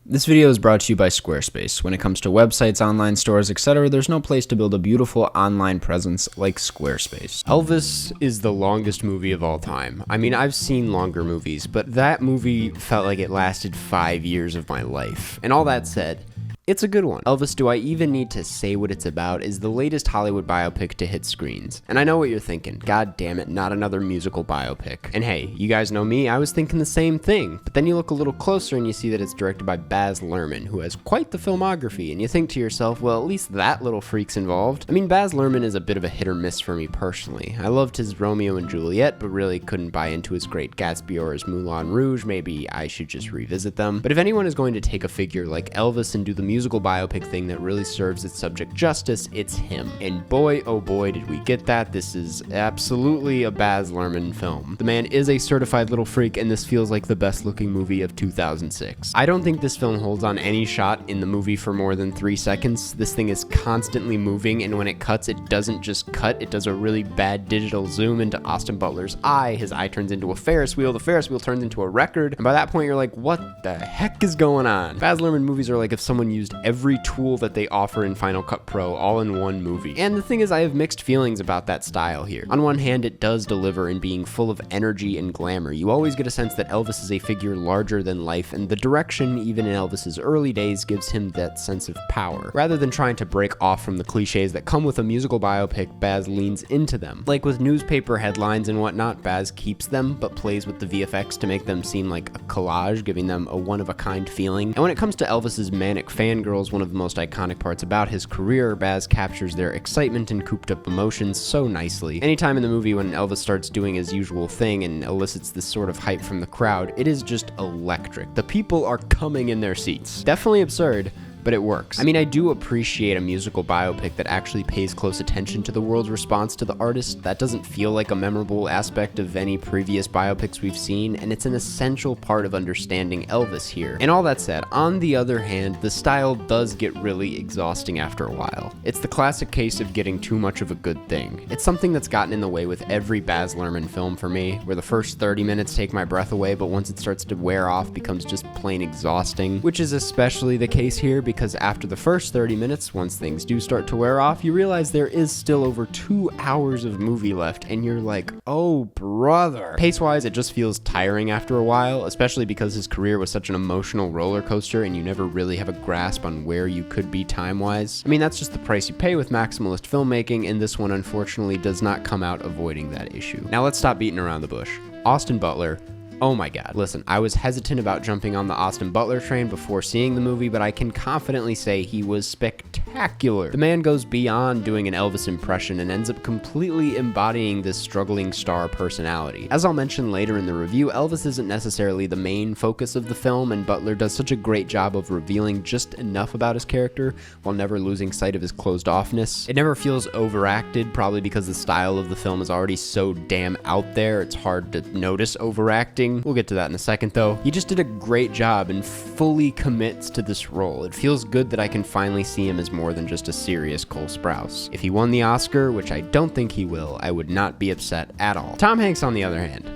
This video is brought to you by Squarespace. When it comes to websites, online stores, etc., there's no place to build a beautiful online presence like Squarespace. Elvis is the longest movie of all time. I mean, I've seen longer movies, but that movie felt like it lasted 5 years of my life. And all that said, it's a good one. Elvis, Do I Even Need to Say What It's About is the latest Hollywood biopic to hit screens. And I know what you're thinking. God damn it, not another musical biopic. And hey, you guys know me, I was thinking the same thing. But then you look a little closer and you see that it's directed by Baz Luhrmann, who has quite the filmography. And you think to yourself, well, at least that little freak's involved. I mean, Baz Luhrmann is a bit of a hit or miss for me personally. I loved his Romeo and Juliet, but really couldn't buy into his Great Gatsby or his Moulin Rouge. Maybe I should just revisit them. But if anyone is going to take a figure like Elvis and do the musical biopic thing that really serves its subject justice, it's him. And boy, oh boy, did we get that. This is absolutely a Baz Luhrmann film. The man is a certified little freak, and this feels like the best looking movie of 2006. I don't think this film holds on any shot in the movie for more than 3 seconds. This thing is constantly moving, and when it cuts, it doesn't just cut, it does a really bad digital zoom into Austin Butler's eye. His eye turns into a Ferris wheel, the Ferris wheel turns into a record, and by that point you're like, what the heck is going on? Baz Luhrmann movies are like if someone used every tool that they offer in Final Cut Pro all in one movie. And the thing is, I have mixed feelings about that style here. On one hand, it does deliver in being full of energy and glamour. You always get a sense that Elvis is a figure larger than life, and the direction, even in Elvis's early days, gives him that sense of power. Rather than trying to break off from the cliches that come with a musical biopic, Baz leans into them. Like with newspaper headlines and whatnot, Baz keeps them, but plays with the VFX to make them seem like a collage, giving them a one-of-a-kind feeling. And when it comes to Elvis's manic fangirls, one of the most iconic parts about his career, Baz captures their excitement and cooped up emotions so nicely. Anytime in the movie when Elvis starts doing his usual thing and elicits this sort of hype from the crowd, it is just electric. The people are coming in their seats. Definitely absurd, but it works. I mean, I do appreciate a musical biopic that actually pays close attention to the world's response to the artist. That doesn't feel like a memorable aspect of any previous biopics we've seen, and it's an essential part of understanding Elvis here. And all that said, on the other hand, the style does get really exhausting after a while. It's the classic case of getting too much of a good thing. It's something that's gotten in the way with every Baz Luhrmann film for me, where the first 30 minutes take my breath away, but once it starts to wear off, becomes just plain exhausting, which is especially the case here because after the first 30 minutes, once things do start to wear off, you realize there is still over 2 hours of movie left, and you're like, oh brother. Pace-wise, it just feels tiring after a while, especially because his career was such an emotional roller coaster and you never really have a grasp on where you could be time-wise. I mean, that's just the price you pay with maximalist filmmaking, and this one unfortunately does not come out avoiding that issue. Now let's stop beating around the bush. Austin Butler. Oh my god. Listen, I was hesitant about jumping on the Austin Butler train before seeing the movie, but I can confidently say he was spectacular. The man goes beyond doing an Elvis impression and ends up completely embodying this struggling star personality. As I'll mention later in the review, Elvis isn't necessarily the main focus of the film, and Butler does such a great job of revealing just enough about his character while never losing sight of his closed offness. It never feels overacted, probably because the style of the film is already so damn out there, it's hard to notice overacting. We'll get to that in a second though. He just did a great job and fully commits to this role. It feels good that I can finally see him as more than just a serious Cole Sprouse. If he won the Oscar, which I don't think he will, I would not be upset at all. Tom Hanks, on the other hand,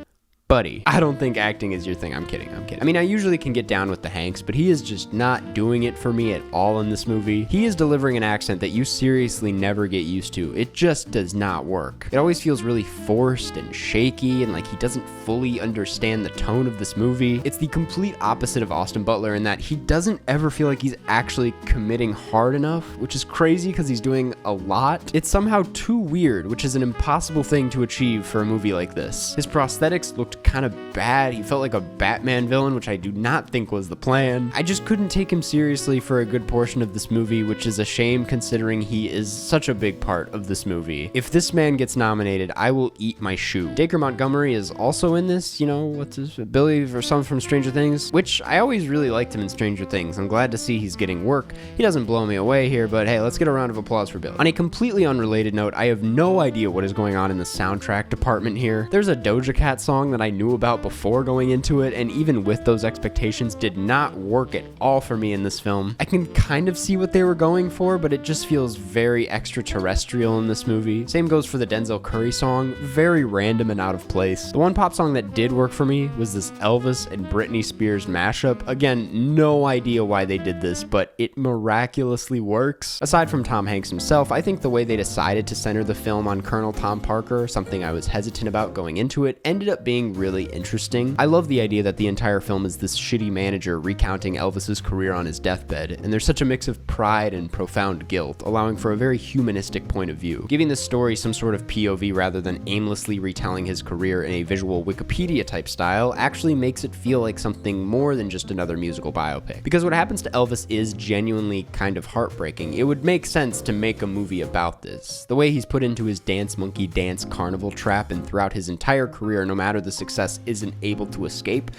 buddy, I don't think acting is your thing. I'm kidding. I mean, I usually can get down with the Hanks, but he is just not doing it for me at all in this movie. He is delivering an accent that you seriously never get used to. It just does not work. It always feels really forced and shaky, and like he doesn't fully understand the tone of this movie. It's the complete opposite of Austin Butler in that he doesn't ever feel like he's actually committing hard enough, which is crazy because he's doing a lot. It's somehow too weird, which is an impossible thing to achieve for a movie like this. His prosthetics looked kind of bad. He felt like a Batman villain, which I do not think was the plan. I just couldn't take him seriously for a good portion of this movie, which is a shame considering he is such a big part of this movie. If this man gets nominated, I will eat my shoe. Dacre Montgomery is also in this, you know, what's his, Billy or something from Stranger Things, which I always really liked him in Stranger Things. I'm glad to see he's getting work. He doesn't blow me away here, but hey, let's get a round of applause for Billy. On a completely unrelated note, I have no idea what is going on in the soundtrack department here. There's a Doja Cat song that I knew about before going into it, and even with those expectations, did not work at all for me in this film. I can kind of see what they were going for, but it just feels very extraterrestrial in this movie. Same goes for the Denzel Curry song, very random and out of place. The one pop song that did work for me was this Elvis and Britney Spears mashup. Again, no idea why they did this, but it miraculously works. Aside from Tom Hanks himself, I think the way they decided to center the film on Colonel Tom Parker, something I was hesitant about going into it, ended up being really interesting. I love the idea that the entire film is this shitty manager recounting Elvis's career on his deathbed, and there's such a mix of pride and profound guilt, allowing for a very humanistic point of view. Giving the story some sort of POV rather than aimlessly retelling his career in a visual Wikipedia type style actually makes it feel like something more than just another musical biopic. Because what happens to Elvis is genuinely kind of heartbreaking. It would make sense to make a movie about this. The way he's put into his dance monkey dance carnival trap and throughout his entire career, no matter the success, isn't able to escape.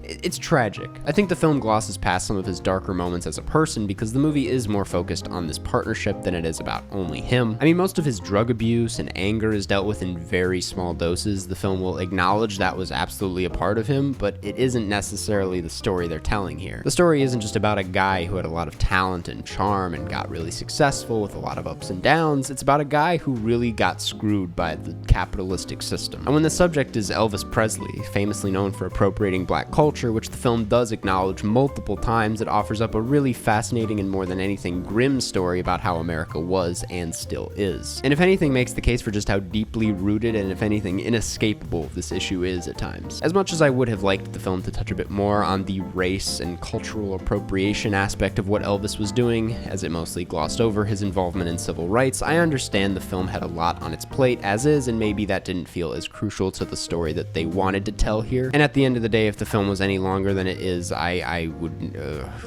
It's tragic. I think the film glosses past some of his darker moments as a person because the movie is more focused on this partnership than it is about only him. I mean, most of his drug abuse and anger is dealt with in very small doses. The film will acknowledge that was absolutely a part of him, but it isn't necessarily the story they're telling here. The story isn't just about a guy who had a lot of talent and charm and got really successful with a lot of ups and downs. It's about a guy who really got screwed by the capitalistic system. And when the subject is Elvis Presley, famously known for appropriating black culture, which the film does acknowledge multiple times, it offers up a really fascinating and more than anything grim story about how America was and still is. And if anything, makes the case for just how deeply rooted and if anything inescapable this issue is at times. As much as I would have liked the film to touch a bit more on the race and cultural appropriation aspect of what Elvis was doing, as it mostly glossed over his involvement in civil rights, I understand the film had a lot on its plate as is, and maybe that didn't feel as crucial to the story that they wanted to tell here. And at the end of the day, if the film was any longer than it is, I wouldn't.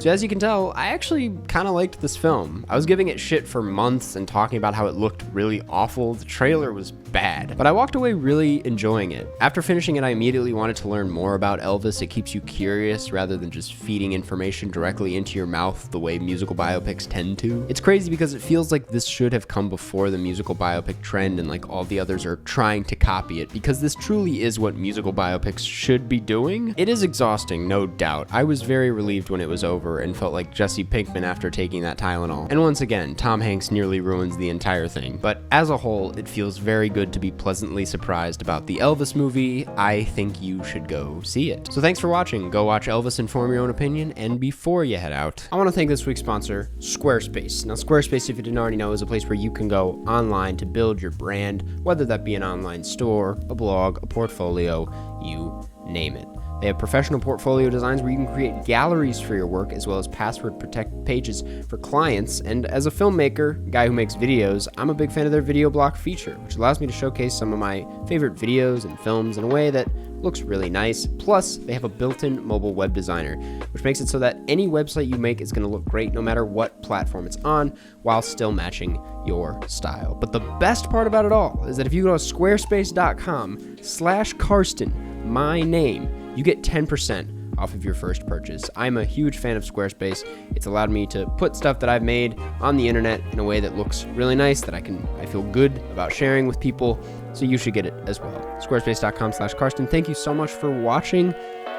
So as you can tell, I actually kind of liked this film. I was giving it shit for months and talking about how it looked really awful. The trailer was bad, but I walked away really enjoying it. After finishing it, I immediately wanted to learn more about Elvis. It keeps you curious rather than just feeding information directly into your mouth the way musical biopics tend to. It's crazy because it feels like this should have come before the musical biopic trend and like all the others are trying to copy it, because this truly is what musical biopics should be doing. It is exhausting, no doubt. I was very relieved when it was over and felt like Jesse Pinkman after taking that Tylenol. And once again, Tom Hanks nearly ruins the entire thing. But as a whole, it feels very good to be pleasantly surprised about the Elvis movie. I think you should go see it. So thanks for watching. Go watch Elvis and form your own opinion. And before you head out, I want to thank this week's sponsor, Squarespace. Now, Squarespace, if you didn't already know, is a place where you can go online to build your brand, whether that be an online store, a blog, a portfolio, you name it. They have professional portfolio designs where you can create galleries for your work, as well as password-protected pages for clients. And as a filmmaker, a guy who makes videos, I'm a big fan of their video block feature, which allows me to showcase some of my favorite videos and films in a way that looks really nice. Plus, they have a built-in mobile web designer, which makes it so that any website you make is going to look great no matter what platform it's on, while still matching your style. But the best part about it all is that if you go to squarespace.com/Karsten, my name, you get 10% off of your first purchase. I'm a huge fan of Squarespace. It's allowed me to put stuff that I've made on the internet in a way that looks really nice, that I feel good about sharing with people. So you should get it as well. Squarespace.com/Karsten. Thank you so much for watching.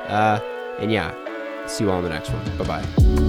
And yeah, see you all in the next one. Bye-bye.